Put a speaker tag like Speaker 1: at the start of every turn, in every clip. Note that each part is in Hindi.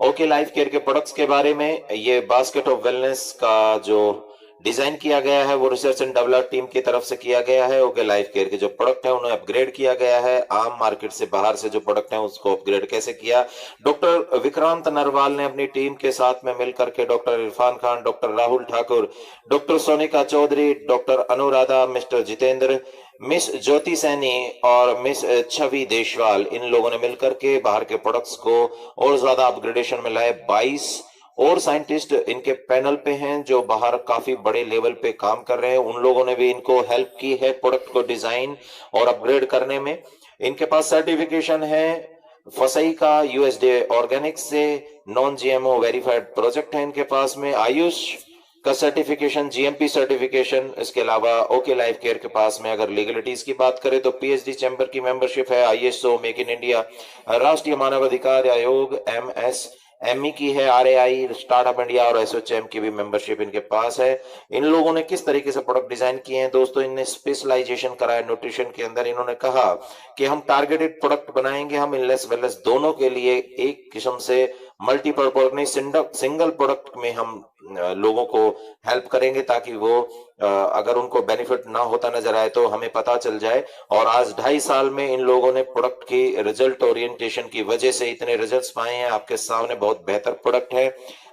Speaker 1: ओके लाइफ केयर के प्रोडक्ट्स के बारे में, ये बास्केट ऑफ वेलनेस का जो डिजाइन किया गया है वो रिसर्च एंड डेवलप टीम की तरफ से किया गया है। ओके लाइफ केयर के जो प्रोडक्ट है उन्हें अपग्रेड किया गया है। आम मार्केट से बाहर से जो प्रोडक्ट है उसको अपग्रेड कैसे किया, डॉक्टर विक्रांत नरवाल ने अपनी टीम के साथ में मिलकर के doctor Irfan Khan, doctor Rahul Thakur, doctor Sonika Chaudhary, doctor Anuradha, mister Jitendra, miss Jyoti Saini और मिस छवि देशवाल, इन लोगों ने मिलकर के बाहर के प्रोडक्ट्स को और ज्यादा अपग्रेडेशन में लाए। 22 और साइंटिस्ट इनके पैनल पे हैं जो बाहर काफी बड़े लेवल पे काम कर रहे हैं। उन लोगों ने भी इनको हेल्प की है प्रोडक्ट को डिजाइन और अपग्रेड करने में। इनके पास सर्टिफिकेशन है फसई का, यूएसडे ऑर्गेनिक्स से नॉन जीएमओ वेरीफाइड प्रोजेक्ट है इनके पास में, आयुष का सर्टिफिकेशन, जीएमपी सर्टिफिकेशन। इसके अलावा ओके लाइफ केयर के पास में अगर लीगलिटीज की बात करें तो पीएचडी चैम्बर की मेंबरशिप है, आईएसओ, मेक इन इंडिया, राष्ट्रीय मानव अधिकार आयोग एमएसएमई की है, आरएआई, स्टार्टअप इंडिया और एसोचैम की भी मेंबरशिप इनके पास है। इन लोगों ने किस तरीके से प्रोडक्ट डिजाइन किए हैं दोस्तों, इनने स्पेशलाइजेशन करा है न्यूट्रिशन के अंदर। इन्होंने कहा कि हम टारगेटेड प्रोडक्ट बनाएंगे, हम इलनेस वेलनेस दोनों के लिए एक किस्म से मल्टीपर्पज नहीं, सिंगल प्रोडक्ट में हम लोगों को हेल्प करेंगे ताकि वो अगर उनको बेनिफिट ना होता नजर आए तो हमें पता चल जाए। और आज 2.5 साल में इन लोगों ने प्रोडक्ट की रिजल्ट ओरिएंटेशन की वजह से इतने रिजल्ट्स पाए हैं। आपके सामने बहुत बेहतर प्रोडक्ट है,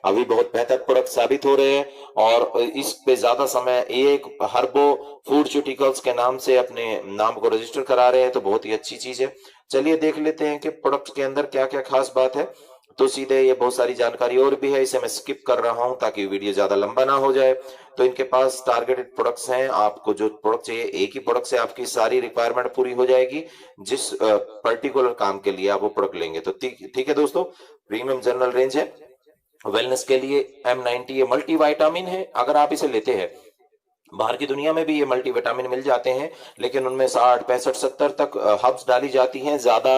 Speaker 1: अभी बहुत बेहतर प्रोडक्ट साबित हो रहे हैं और इस पे ज्यादा समय एक हर्बो फूडस्यूटिकल्स के नाम से अपने नाम को रजिस्टर करा रहे हैं, तो बहुत ही अच्छी चीज है। चलिए देख लेते हैं कि प्रोडक्ट के अंदर क्या क्या खास बात है। तो सीधे ये बहुत सारी जानकारी और भी है, इसे मैं स्किप कर रहा हूं ताकि वीडियो ज्यादा लंबा ना हो जाए। तो इनके पास टारगेटेड प्रोडक्ट्स हैं, आपको जो प्रोडक्ट चाहिए एक ही प्रोडक्ट से आपकी सारी रिक्वायरमेंट पूरी हो जाएगी जिस पर्टिकुलर काम के लिए आप वो प्रोडक्ट लेंगे। तो ठीक है दोस्तों, प्रीमियम जनरल रेंज है वेलनेस के लिए। M90 ये मल्टी वाइटामिन है, अगर आप इसे लेते हैं, बाहर की दुनिया में भी ये मल्टीविटामिन मिल जाते हैं लेकिन उनमें 60 65 70 तक हब्स डाली जाती हैं, ज्यादा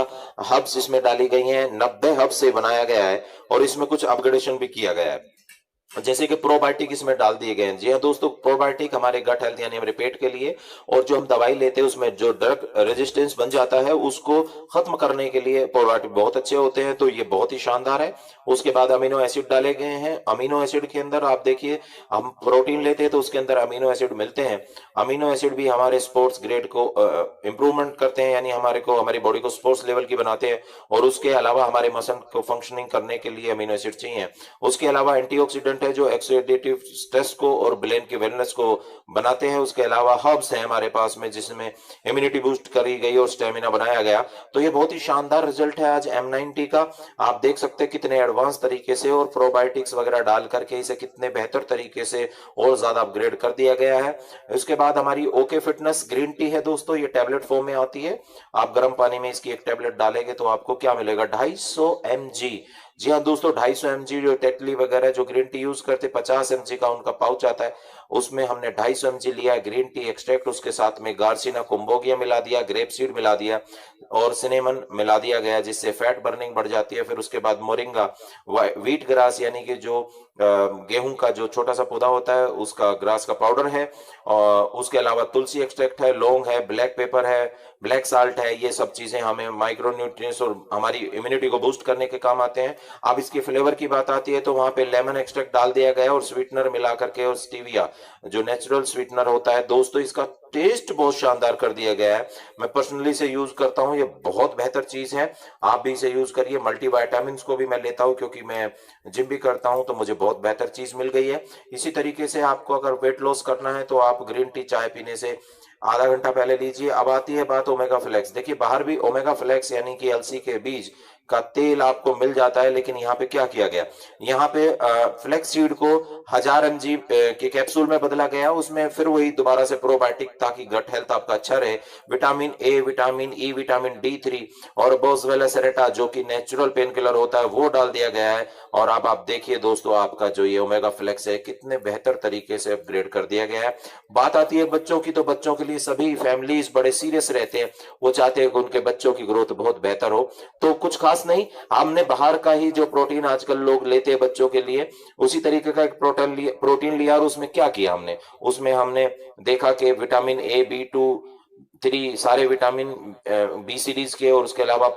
Speaker 1: हब्स इसमें डाली गई हैं, 90 हब्स से बनाया गया है और इसमें कुछ अपग्रेडेशन भी किया गया है, जैसे कि प्रोबायोटिक इसमें डाल दिए गए हैं। जी हाँ दोस्तों, प्रोबायोटिक हमारे गट हेल्थ यानी हमारे पेट के लिए, और जो हम दवाई लेते हैं उसमें जो ड्रग रेजिस्टेंस बन जाता है उसको खत्म करने के लिए प्रोबायोटिक बहुत अच्छे होते हैं, तो ये बहुत ही शानदार है। उसके बाद अमीनो एसिड डाले गए हैं। अमीनो एसिड के अंदर आप देखिए, हम प्रोटीन लेते हैं तो उसके अंदर अमीनो एसिड मिलते हैं। अमीनो एसिड भी हमारे स्पोर्ट्स ग्रेड को इंप्रूवमेंट करते हैं, यानी हमारी बॉडी को स्पोर्ट्स लेवल की बनाते हैं, और उसके अलावा हमारे मसल को फंक्शनिंग करने के लिए अमीनो एसिड चाहिए। उसके अलावा एंटीऑक्सीडेंट है जो ऑक्सीडेटिव स्ट्रेस को और ब्रेन की वेलनेस को बनाते हैं। उसके अलावा हर्ब्स हैं हमारे पास में जिसमें इम्यूनिटी बूस्ट करी गई और स्टेमिना बनाया गया। तो ये बहुत ही शानदार रिजल्ट है आज M90 का। आप देख सकते हैं कितने एडवांस तरीके से और प्रोबायोटिक्स वगैरह डाल करके इसे कितने बेहतर तरीके से और ज्यादा अपग्रेड कर दिया गया है। इसके बाद हमारी ओके फिटनेस ग्रीन टी है दोस्तों, ये टैबलेट फॉर्म में आती है। आप गर्म पानी में इसकी एक टैबलेट डालेंगे तो आपको क्या मिलेगा, 250 mg। जी हाँ दोस्तों, 250 mg जो टेटली वगैरह जो ग्रीन टी यूज करते 50 mg का उनका पाउच आता है, उसमें हमने 250 mg लिया ग्रीन टी एक्सट्रैक्ट, उसके साथ में गार्सिना कुंभोगिया मिला दिया, ग्रेप सीड मिला दिया और सिनेमन मिला दिया गया जिससे फैट बर्निंग बढ़ जाती है। फिर उसके बाद मोरिंगा व्हीट ग्रास यानी कि जो गेहूं का जो छोटा सा पौधा होता है उसका ग्रास का पाउडर है, और उसके अलावा तुलसी एक्सट्रैक्ट है, लौंग है, ब्लैक पेपर है, ब्लैक साल्ट है। ये सब चीजें हमें माइक्रो न्यूट्रिएंट्स और हमारी इम्यूनिटी को बूस्ट करने के काम आते हैं। अब इसके फ्लेवर की बात आती है तो वहां पे लेमन एक्सट्रैक्ट डाल दिया गया और स्वीटनर मिला करके और स्टीविया जो नेचुरल स्वीटनर होता है दोस्तों, इसका टेस्ट बहुत शानदार कर दिया गया है। मैं पर्सनली इसे यूज करता हूं, ये बहुत बेहतर चीज है, आप भी इसे यूज करिए। मल्टीविटामिन को भी मैं लेता हूं क्योंकि मैं जिम भी करता हूं, तो मुझे बहुत बेहतर चीज मिल गई है। इसी तरीके से आपको अगर वेट लॉस करना है तो आप ग्रीन टी चाय पीने से आधा घंटा पहले लीजिए। अब आती है बात ओमेगा फ्लेक्स। देखिए बाहर भी ओमेगा फ्लेक्स यानी कि अलसी के बीज का तेल आपको मिल जाता है, लेकिन यहाँ पे क्या किया गया, यहाँ पे फ्लेक्स सीड को 1000 mg के कैप्सूल में बदला गया, उसमें फिर वही दोबारा से प्रोबायोटिक ताकि गट हेल्थ आपका अच्छा रहे, vitamin A, vitamin E, vitamin D3 और बोसवेला सेरेटा जो कि नेचुरल पेन किलर होता है वो डाल दिया गया है। और अब आप देखिए दोस्तों, आपका जो ये ओमेगा फ्लेक्स है कितने बेहतर तरीके से अपग्रेड कर दिया गया है। बात आती है बच्चों की, तो बच्चों के लिए सभी फैमिलीज बड़े सीरियस रहते हैं, वो चाहते हैं कि उनके बच्चों की ग्रोथ बहुत बेहतर हो। तो कुछ खास नहीं, हमने बाहर का ही जो प्रोटीन आजकल लोग लेते हैं बच्चों के लिए, उसी तरीके का एक प्रोटीन लिया और उसमें क्या किया हमने, उसमें हमने देखा कि विटामिन A, B2, 3 सारे विटामिन B सीरीज के और उसके अलावा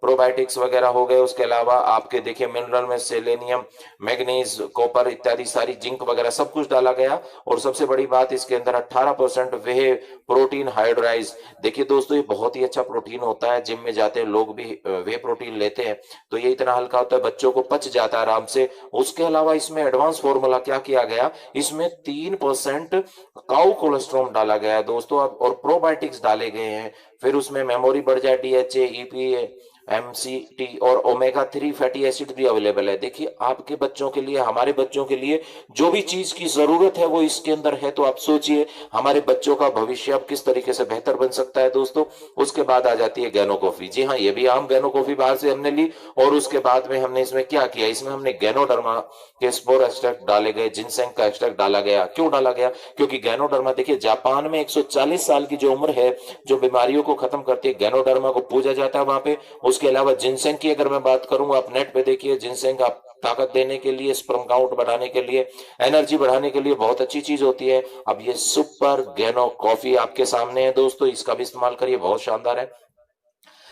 Speaker 1: प्रोबायोटिक्स वगैरह हो गए, उसके अलावा आपके देखिए मिनरल में सेलेनियम, मैग्नीज, कॉपर इत्यादि सारी, जिंक वगैरह सब कुछ डाला गया। और सबसे बड़ी बात, इसके अंदर 18% वे प्रोटीन हाइड्राइज। देखिए दोस्तों, ये बहुत ही अच्छा प्रोटीन होता है, जिम में जाते हैं लोग भी वे प्रोटीन लेते हैं, तो ये इतना हल्का होता है, बच्चों को पच जाता है आराम से। उसके अलावा इसमें एडवांस फॉर्मूला क्या किया गया, इसमें 3% काउ कोलेस्ट्रॉल डाला गया है दोस्तों, अब और प्रोबायोटिक्स डाले गए हैं। फिर उसमें मेमोरी बढ़ जाए, डीएचए, ईपीए, एमसीटी और ओमेगा 3 फैटी एसिड भी अवेलेबल है। देखिए आपके बच्चों के लिए, हमारे बच्चों के लिए जो भी चीज की जरूरत है वो इसके अंदर है। तो आप सोचिए हमारे बच्चों का भविष्य अब किस तरीके से बेहतर बन सकता है दोस्तों। उसके बाद आ जाती है गैनो कॉफी। जी हाँ, ये भी आम गैनो कॉफी बाहर से हमने ली, और उसके बाद में हमने इसमें क्या किया, इसमें हमने गैनोडर्मा के स्पोर एक्सट्रैक्ट डाले गए, जिनसेंग का एक्सट्रैक्ट डाला गया। क्यों डाला गया, क्योंकि गैनोडर्मा, देखिए जापान में 140 साल की जो उम्र है, जो बीमारियों को खत्म करती है, गैनोडर्मा को पूजा जाता है वहां पे। उसके अलावा जिनसेंग की अगर मैं बात करूं, आप नेट पे देखिए, जिनसेंग आप ताकत देने के लिए, स्पर्म काउंट बढ़ाने के लिए, एनर्जी बढ़ाने के लिए बहुत अच्छी चीज होती है। अब ये सुपर गैनो कॉफी आपके सामने है दोस्तों, इसका भी इस्तेमाल करिए, बहुत शानदार है।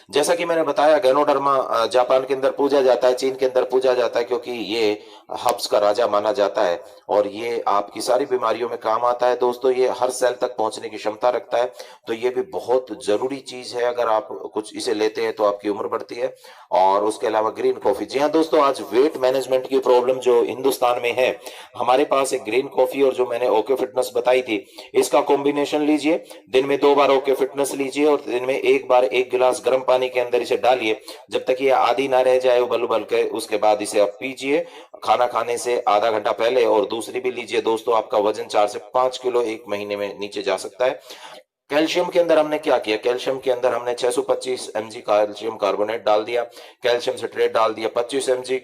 Speaker 1: जैसा कि मैंने बताया, गैनोडर्मा जापान के अंदर पूजा जाता है, चीन के अंदर पूजा जाता है, क्योंकि ये हब्स का राजा माना जाता है और ये आपकी सारी बीमारियों में काम आता है दोस्तों। ये हर सेल तक पहुंचने की क्षमता रखता है, तो ये भी बहुत जरूरी चीज है। अगर आप कुछ इसे लेते हैं तो आपकी उम्र बढ़ती है। और उसके अलावा ग्रीन कॉफी, जी हाँ दोस्तों, आज वेट मैनेजमेंट की प्रॉब्लम जो हिंदुस्तान में है, हमारे पास एक ग्रीन कॉफी और जो मैंने ओके फिटनेस बताई थी, इसका कॉम्बिनेशन लीजिए। दिन में 2 बार ओके फिटनेस लीजिए और दिन में 1 बार 1 गिलास गर्म पानी के अंदर इसे डालिए, जब तक ये आधी ना रह जाए उबल उबल के। उसके बाद इसे आप पीजिए खाना खाने से आधा घंटा पहले। और दूसरी भी लीजिए दोस्तों, आपका वजन 4 से 5 किलो 1 महीने में नीचे जा सकता है। कैल्शियम के अंदर हमने क्या किया, कैल्शियम के अंदर हमने 625 mg कैल्शियम कार्बोनेट डाल दिया, कैल्शियम सिट्रेट डाल दिया 25 mg,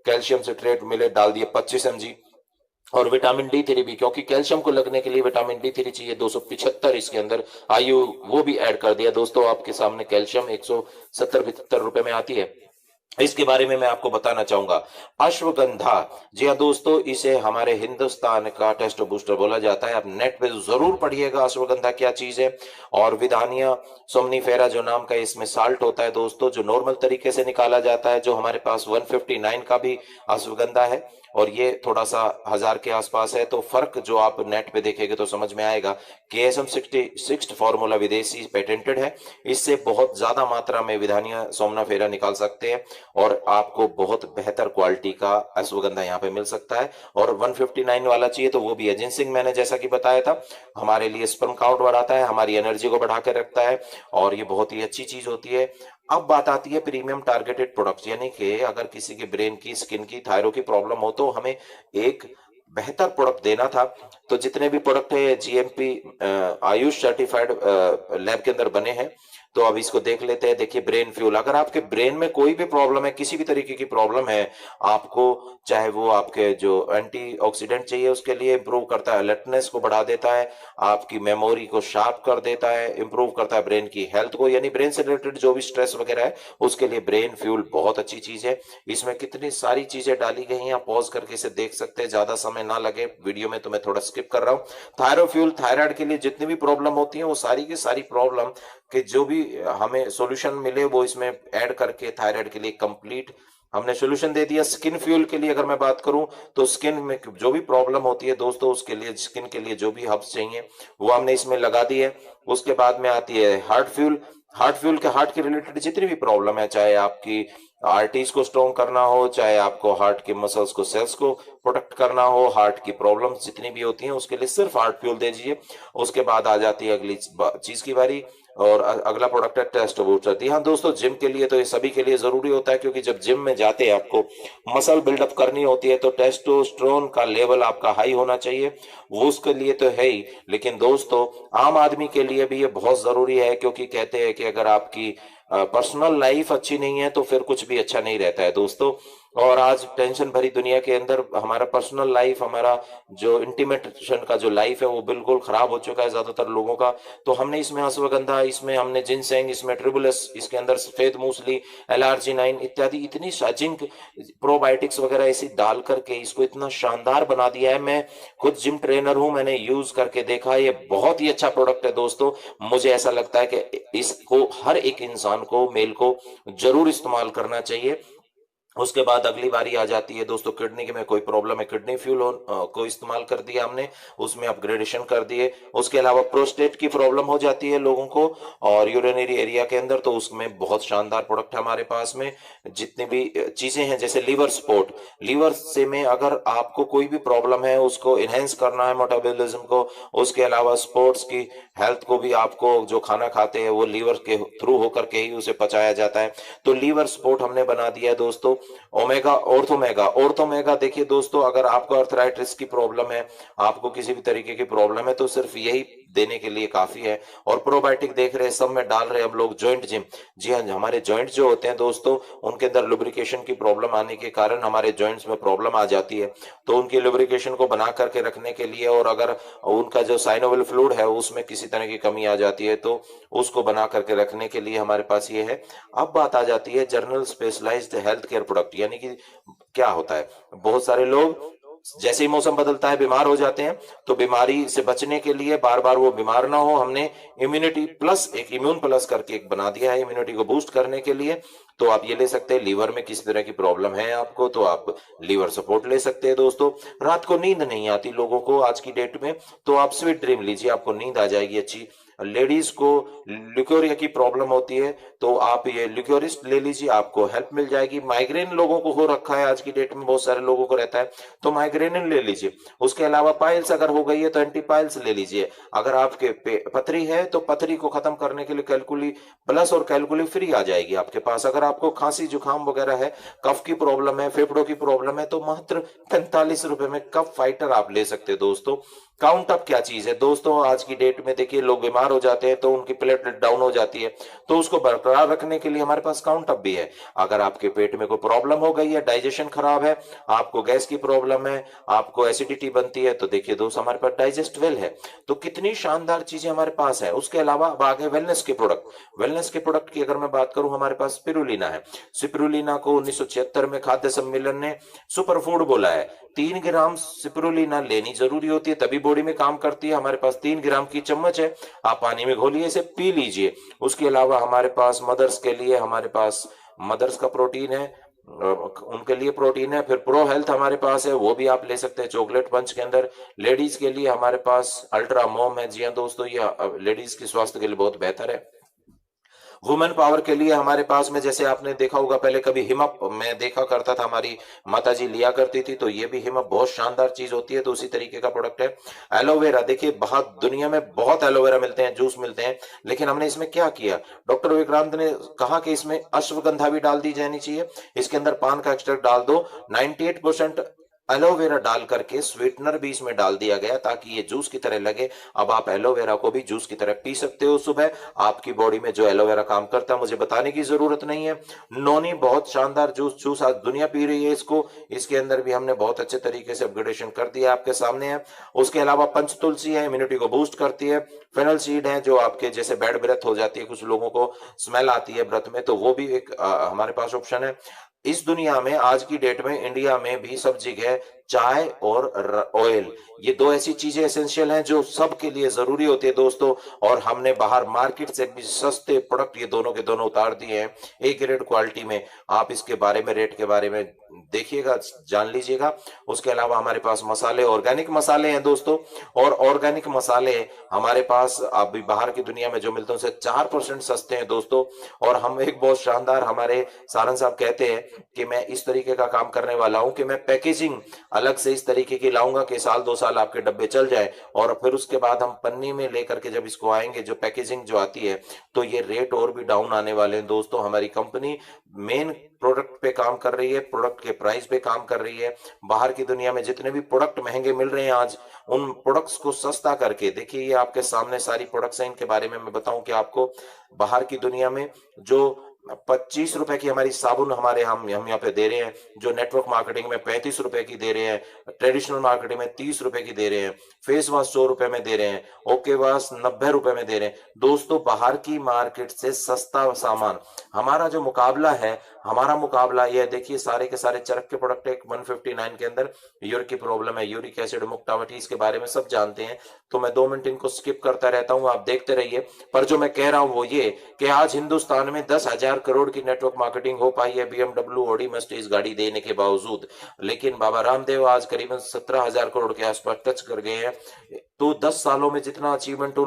Speaker 1: कैल्शियम सिट्रेट मिलेट डाल दिया 25 mg, और विटामिन D3 भी, क्योंकि कैल्शियम को लगने के लिए विटामिन D3 चाहिए 275 इसके अंदर आयु, वो भी ऐड कर दिया दोस्तों। आपके सामने कैल्शियम 170-75 रुपए में आती है। इसके बारे में मैं आपको बताना चाहूंगा, अश्वगंधा। जी हाँ दोस्तों, इसे हमारे हिंदुस्तान का टेस्ट बूस्टर बोला जाता है। आप नेट पे जरूर पढ़िएगा अश्वगंधा क्या चीज है। और विधानिया सोमनीफेरा जो नाम का इसमें साल्ट होता है दोस्तों, जो नॉर्मल तरीके से निकाला जाता है, जो हमारे पास 159 का भी अश्वगंधा है, और ये थोड़ा सा 1000 के आसपास है। तो फर्क जो आप नेट पे देखेंगे तो समझ में आएगा। KSM 66 फॉर्मूला विदेशी पेटेंटेड है, इससे बहुत ज्यादा मात्रा में विधानिया सोमनाफेरा निकाल सकते हैं और आपको बहुत बेहतर क्वालिटी का अश्वगंधा यहाँ पे मिल सकता है। और 159 वाला चाहिए तो वो भी है। जिनसिंग मैंने जैसा कि बताया था, हमारे लिए स्पर्म काउंट बढ़ाता है, हमारी एनर्जी को बढ़ा कर रखता है, और ये बहुत ही अच्छी चीज होती है। अब बात आती है प्रीमियम टारगेटेड प्रोडक्ट्स, यानी कि अगर किसी के ब्रेन की, स्किन की, थायराइड की प्रॉब्लम हो तो हमें एक बेहतर प्रोडक्ट देना था। तो जितने भी प्रोडक्ट है GMP आयुष सर्टिफाइड लैब के अंदर बने हैं। तो अब इसको देख लेते हैं। देखिए ब्रेन फ्यूल, अगर आपके ब्रेन में कोई भी प्रॉब्लम है, किसी भी तरीके की प्रॉब्लम है आपको, चाहे वो आपके जो एंटीऑक्सीडेंट चाहिए उसके लिए इंप्रूव करता है, अलर्टनेस को बढ़ा देता है, आपकी मेमोरी को शार्प कर देता है, इंप्रूव करता है ब्रेन की हेल्थ को, यानी ब्रेन से रिलेटेड जो भी स्ट्रेस वगैरह है उसके लिए ब्रेन फ्यूल बहुत अच्छी चीज है। इसमें कितनी सारी चीजें डाली गई हैं, आप पॉज करके इसे देख सकते हैं, ज्यादा समय ना लगे वीडियो में तो मैं थोड़ा स्किप कर रहा हूँ। थायरोफ्यूल, थायराइड के लिए जितनी भी प्रॉब्लम होती है वो सारी की सारी प्रॉब्लम के जो भी हमें सॉल्यूशन मिले वो इसमें ऐड करके थायराइड के लिए कंप्लीट हमने सॉल्यूशन दे दिया। स्किन फ्यूल के लिए अगर मैं बात करूं तो स्किन में जो भी प्रॉब्लम होती है दोस्तों, उसके लिए स्किन के लिए जो भी हर्ब्स चाहिए वो हमने इसमें लगा दी है। उसके बाद में आती है हार्ट फ्यूल। हार्ट फ्यूल के हार्ट के रिलेटेड जितनी भी प्रॉब्लम है, चाहे आपकी आर्टरीज को स्ट्रॉन्ग करना हो, चाहे आपको हार्ट के मसल्स को, सेल्स को प्रोटेक्ट करना हो, हार्ट की प्रॉब्लम्स जितनी भी होती हैं उसके लिए सिर्फ हार्ट फ्यूल दे दीजिए। उसके बाद आ जाती है अगली चीज की बारी, और अगला प्रोडक्ट है टेस्ट बूस्टर। हाँ दोस्तों, जिम के लिए तो ये सभी के लिए जरूरी होता है, क्योंकि जब जिम में जाते हैं आपको मसल बिल्डअप करनी होती है तो टेस्टोस्टेरोन का लेवल आपका हाई होना चाहिए, वो उसके लिए तो है ही, लेकिन दोस्तों आम आदमी के लिए भी ये बहुत जरूरी है, क्योंकि कहते हैं कि अगर आपकी पर्सनल लाइफ अच्छी नहीं है तो फिर कुछ भी अच्छा नहीं रहता है दोस्तों। और आज टेंशन भरी दुनिया के अंदर हमारा पर्सनल लाइफ, हमारा जो इंटीमेशन का जो लाइफ है वो बिल्कुल खराब हो चुका है ज्यादातर लोगों का। तो हमने इसमें अश्वगंधा, इसमें हमने जिनसेंग, इसमें ट्रिबुलस, इसके अंदर सफेद मूसली, LRG9 इत्यादि इतनी जिंक, प्रोबायोटिक्स वगैरह ऐसी डाल करके इसको इतना शानदार बना दिया है। मैं खुद जिम ट्रेनर हूं, मैंने यूज करके देखा, ये बहुत ही अच्छा प्रोडक्ट है दोस्तों। मुझे ऐसा लगता है कि इसको हर एक इंसान को, मेल को जरूर इस्तेमाल करना चाहिए। उसके बाद अगली बारी आ जाती है दोस्तों किडनी की, में कोई प्रॉब्लम है, किडनी फ्यूल को इस्तेमाल कर दिया हमने, उसमें अपग्रेडेशन कर दिए। उसके अलावा प्रोस्टेट की प्रॉब्लम हो जाती है लोगों को और यूरिनरी एरिया के अंदर, तो उसमें बहुत शानदार प्रोडक्ट है हमारे पास में। जितनी भी चीजें हैं, जैसे लीवर सपोर्ट, लीवर से में अगर आपको कोई भी प्रॉब्लम है उसको इनहेंस करना है मेटाबॉलिज्म को, उसके अलावा स्पोर्ट्स की हेल्थ को भी, आपको जो खाना खाते हैं वो लीवर के थ्रू होकर के ही उसे पचाया जाता है, तो लीवर सपोर्ट हमने बना दिया है दोस्तों। ओमेगा, ऑर्थोमेगा, ऑर्थोमेगा देखिए दोस्तों, अगर आपको अर्थराइटिस की प्रॉब्लम है, आपको किसी भी तरीके की प्रॉब्लम है, तो सिर्फ यही देने के लिए काफी है। और प्रोबायोटिक देख रहे हैं सब में डाल रहे हैं हम लोग, जॉइंट जिम, जी हाँ, हमारे जॉइंट जो होते हैं दोस्तों, उनके अंदर लुब्रिकेशन की प्रॉब्लम आने के कारण हमारे जॉइंट्स में प्रॉब्लम आ जाती है, तो उनकी लुब्रिकेशन को बना करके रखने के लिए, और अगर उनका जो साइनोवियल फ्लूइड है उसमें किसी तरह की कमी आ जाती है तो उसको बना करके रखने के लिए हमारे पास ये है। अब बात आ जाती है general specialised health care product, यानी कि क्या होता है, बहुत सारे लोग जैसे ही मौसम बदलता है बीमार हो जाते हैं, तो बीमारी से बचने के लिए, बार बार वो बीमार ना हो, हमने इम्यूनिटी प्लस, एक इम्यून प्लस करके एक बना दिया है इम्यूनिटी को बूस्ट करने के लिए। तो आप ये ले सकते हैं, लीवर में किसी तरह की प्रॉब्लम है आपको तो आप लीवर सपोर्ट ले सकते हैं दोस्तों। रात को नींद नहीं आती लोगों को आज की डेट में, तो आप स्वीट ड्रीम लीजिए, आपको नींद आ जाएगी अच्छी। लेडीज को ल्यूकोरिया की प्रॉब्लम होती है, तो आप ये ल्यूकोरिस्ट ले लीजिए, आपको हेल्प मिल जाएगी। माइग्रेन लोगों को हो रखा है आज की डेट में, बहुत सारे लोगों को रहता है, तो माइग्रेन ले लीजिए। उसके अलावा पाइल्स अगर हो गई है तो एंटी पाइल्स ले लीजिए। अगर आपके पथरी है तो पथरी को खत्म करने के लिए कैलकुली प्लस और कैलकुली फ्री आ जाएगी आपके पास। अगर आपको खांसी जुकाम वगैरह है, कफ की प्रॉब्लम है, फेफड़ों की प्रॉब्लम है, तो मात्र 45 रुपए में कफ फाइटर आप ले सकते हैं दोस्तों। काउंट अप क्या चीज है दोस्तों, आज की डेट में देखिए लोग बीमार हो जाते हैं तो उनकी प्लेटलेट डाउन हो जाती है, तो उसको बरकरार रखने के लिए हमारे पास काउंट अप भी है। अगर आपके पेट में कोई प्रॉब्लम हो गई है, डाइजेशन खराब है, आपको गैस की प्रॉब्लम है, आपको एसिडिटी बनती है, तो देखिए दोस्त हमारे पास डाइजेस्ट वेल है। तो कितनी शानदार चीजें हमारे पास है। उसके अलावा अब आगे वेलनेस के प्रोडक्ट, वेलनेस के प्रोडक्ट की अगर मैं बात करूं, हमारे पास स्पिरुलिना है। स्पिरुलिना को 1976 में खाद्य सम्मेलन ने सुपर फूड बोला है। 3 ग्राम स्पिरुलिना लेनी जरूरी होती है, तभी बॉडी में काम करती है। हमारे पास 3 ग्राम की चम्मच है, आप पानी में घोलिए, इसे पी लीजिए। उसके अलावा हमारे पास मदर्स के लिए, हमारे पास मदर्स का प्रोटीन है, उनके लिए प्रोटीन है। फिर प्रो हेल्थ हमारे पास है, वो भी आप ले सकते हैं चॉकलेट पंच के अंदर। लेडीज के लिए हमारे पास अल्ट्रा मोम है, जी हाँ दोस्तों, ये लेडीज के स्वास्थ्य के लिए बहुत बेहतर है। वुमेन पावर के लिए हमारे पास में, जैसे आपने देखा होगा पहले कभी हिमअप मैं देखा करता था, हमारी माता जी लिया करती थी, तो ये भी हिमअप बहुत शानदार चीज होती है, तो उसी तरीके का प्रोडक्ट है। एलोवेरा, देखिए बहुत दुनिया में बहुत एलोवेरा मिलते हैं, जूस मिलते हैं, लेकिन हमने इसमें क्या किया, डॉक्टर विक्रांत ने कहा कि इसमें अश्वगंधा भी डाल दी जानी चाहिए, इसके अंदर पान का एक्सट्रैक्ट डाल दो, 98% एलोवेरा डाल करके स्वीटनर भी इसमें डाल दिया गया ताकि ये जूस की तरह लगे। अब आप एलोवेरा को भी जूस की तरह पी सकते हो सुबह, आपकी बॉडी में जो एलोवेरा काम करता है मुझे बताने की जरूरत नहीं है। नोनी बहुत शानदार जूस आज दुनिया पी रही है इसको, इसके अंदर भी हमने बहुत अच्छे तरीके से अपग्रेडेशन कर दिया, आपके सामने है। उसके अलावा पंच तुलसी है, इम्यूनिटी को बूस्ट करती है। फेनल सीड है, जो आपके जैसे बैड ब्रेथ हो जाती है, कुछ लोगों को स्मेल आती है ब्रेथ में, तो वो भी एक हमारे पास ऑप्शन है। इस दुनिया में आज की डेट में इंडिया में भी सब जगह चाय और ऑयल, ये दो ऐसी चीजें एसेंशियल हैं जो सबके लिए जरूरी होती है दोस्तों। और हमने बाहर मार्केट से भी सस्ते प्रोडक्ट ये दोनों के दोनों उतार दिए हैं, ए ग्रेड क्वालिटी में। आप इसके बारे में, रेट के बारे में देखिएगा, जान लीजिएगा। उसके अलावा हमारे पास मसाले, ऑर्गेनिक मसाले हैं दोस्तों, और ऑर्गेनिक मसाले हमारे पास अभी बाहर की दुनिया में जो मिलते हैं उससे 4% सस्ते हैं दोस्तों। और हम एक बहुत शानदार, हमारे सारन साहब कहते हैं कि मैं इस तरीके का काम करने वाला हूं कि मैं पैकेजिंग अलग से इस तरीके की लाऊंगा कि साल 2 साल आपके डब्बे चल जाए, और फिर उसके बाद हम पन्नी में लेकर के जब इसको आएंगे, जो पैकेजिंग जो आती है, तो ये रेट और भी डाउन आने वाले हैं दोस्तों। हमारी कंपनी मेन प्रोडक्ट पे काम कर रही है, प्रोडक्ट के प्राइस पे काम कर रही है। बाहर की दुनिया में जितने भी प्रोडक्ट महंगे मिल रहे हैं आज, उन प्रोडक्ट्स को सस्ता करके, देखिए ये आपके सामने सारी प्रोडक्ट्स हैं, इनके बारे में मैं बताऊं कि आपको बाहर की दुनिया में जो ₹25 की हमारी साबुन हमारे हम यहाँ पे दे रहे हैं, जो नेटवर्क मार्केटिंग में ₹35 की दे रहे हैं, ट्रेडिशनल मार्केटिंग में ₹30 की दे रहे हैं, फेस वॉश ₹100 में दे रहे हैं, ओके वॉश ₹90 में दे रहे हैं। दोस्तों, बाहर की मार्केट से सस्ता सामान, हमारा जो मुकाबला है, हमारा मुकाबला ये देखिए, सारे के सारे चरक के प्रोडक्ट है 159 के अंदर। यूरिक की प्रॉब्लम है, यूरिक एसिड मुक्तावटी, इसके बारे में सब जानते हैं, तो मैं 2 मिनट इनको स्किप करता रहता हूं, आप देखते रहिए। पर जो मैं कह रहा हूं वो ये कि आज हिंदुस्तान में 10,000 करोड़ की नेटवर्क मार्केटिंग हो पाई है BMW ऑडी मर्सिडीज गाड़ी देने के बावजूद, लेकिन बाबा रामदेव आज करीबन 17,000 करोड़ के आसपास टच कर गए हैं। तो 10 सालों में जितना अचीवमेंट